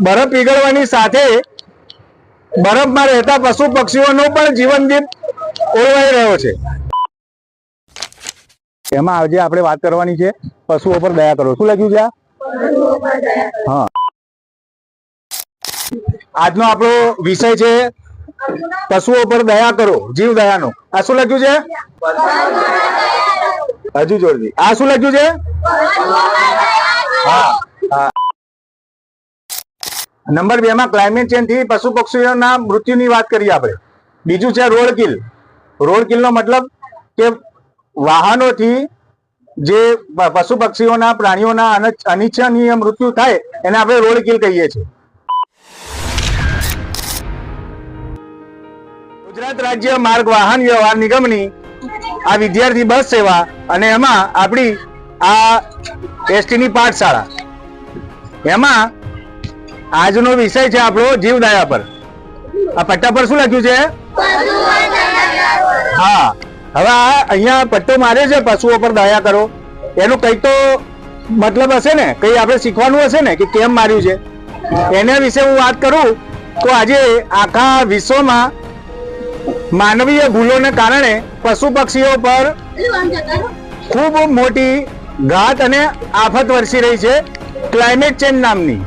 બરફ પીગળવાની સાથે બરફમાં રહેતા પશુ પક્ષીઓનો પણ જીવનદીપ ઓળવાઈ રહ્યો છે। એમાં આજે આપણે વાત કરવાની છે પશુઓ પર દયા કરો। શું લખ્યું છે? હા, આજનો આપણો વિષય છે પશુઓ પર દયા કરો, જીવ દયાનો। આ શું લખ્યું છે? હજુ જોરથી। આ શું લખ્યું છે? હા હા। નંબર 2 માં ક્લાઇમેટ ચેન્જ થી પશુ પક્ષીઓના મૃત્યુની વાત કરીએ આપણે। બીજું છે રોડ કિલ। રોડ કિલ નો મતલબ કે વાહનોથી જે પશુ પક્ષીઓના પ્રાણીઓના અનિચ્છનીય મૃત્યુ થાય એને આપણે રોડ કિલ કહીએ છીએ। ગુજરાત રાજ્ય માર્ગ વાહન વ્યવહાર નિગમની આ વિદ્યાર્થી બસ સેવા અને એમાં આપણી આ એસટીની પાઠશાળા, એમાં આજનો વિષય છે આપણો જીવ દયા પર। આ પટ્ટા પર શું લખ્યું છે? હા, હવે અહીંયા પટ્ટો માર્યો છે પશુઓ પર દયા કરો, એનું કઈ તો મતલબ હશે ને, કઈ આપણે શીખવાનું હશે ને કે કેમ માર્યું છે। એના વિશે હું વાત કરું તો આજે આખા વિશ્વમાં માનવીય ભૂલોને કારણે પશુ પક્ષીઓ પર ખૂબ મોટી ઘાત અને આફત વરસી રહી છે, ક્લાઇમેટ ચેન્જ નામની।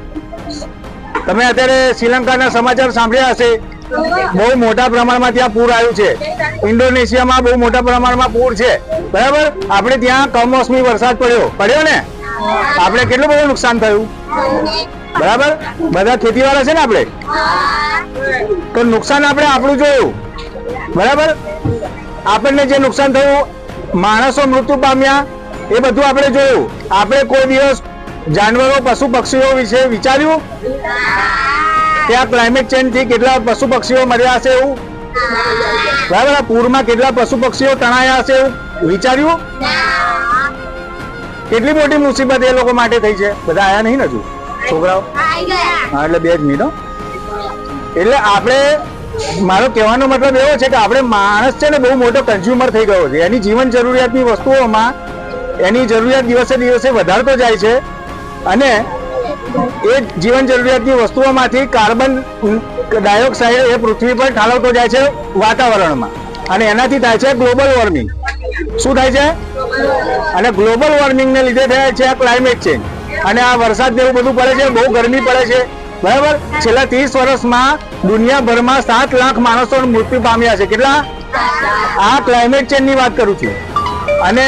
તમે અત્યારે શ્રીલંકાના સમાચાર સાંભળ્યા હશે, બહુ મોટા પ્રમાણમાં ત્યાં પૂર આવ્યું છે। ઇન્ડોનેશિયામાં બહુ મોટા પ્રમાણમાં પૂર છે, બરાબર। આપણે ત્યાં કમોસમી વરસાદ પડ્યો ને, આપણે કેટલું બધું નુકસાન થયું, બરાબર। બધા ખેતીવાળા છે ને આપણે, તો નુકસાન આપણે આપણું જોયું, બરાબર। આપણને જે નુકસાન થયું, માણસો મૃત્યુ પામ્યા, એ બધું આપણે જોયું। આપણે કોઈ દિવસ જાનવરો પશુ પક્ષીઓ વિશે વિચાર્યું કે આ ક્લાઇમેટ ચેન્જ થી કેટલા પશુ પક્ષીઓ મર્યા હશે એવું, બરાબર। આ પૂરમાં કેટલા પશુ પક્ષીઓ તણાયા હશે એવું વિચાર્યું? કેટલી મોટી મુસીબત એ લોકો માટે થઈ છે। બધા આયા નહીં ને હજુ છોકરાઓ? હા, એટલે 2 જ મિનિટ। એટલે આપણે, મારો કહેવાનો મતલબ એવો છે કે આપણે માણસ છે ને બહુ મોટો કન્ઝ્યુમર થઈ ગયો છે। એની જીવન જરૂરિયાતની વસ્તુઓમાં એની જરૂરિયાત દિવસે દિવસે વધારતો જાય છે અને એ જીવન જરૂરિયાતની વસ્તુઓમાંથી કાર્બન ડાયોક્સાઇડ એ પૃથ્વી પર ઠાલવતો જાય છે વાતાવરણમાં, અને એનાથી થાય છે ગ્લોબલ વોર્મિંગ। શું થાય છે? અને ગ્લોબલ વોર્મિંગને લીધે થાય છે આ ક્લાઇમેટ ચેન્જ। અને આ વરસાદ જેવું બધું પડે છે, બહુ ગરમી પડે છે, બરાબર। છેલ્લા 30 વર્ષમાં દુનિયાભરમાં 7 લાખ માણસો મૃત્યુ પામ્યા છે। કેટલા? આ ક્લાઇમેટ ચેન્જ ની વાત કરું છું। અને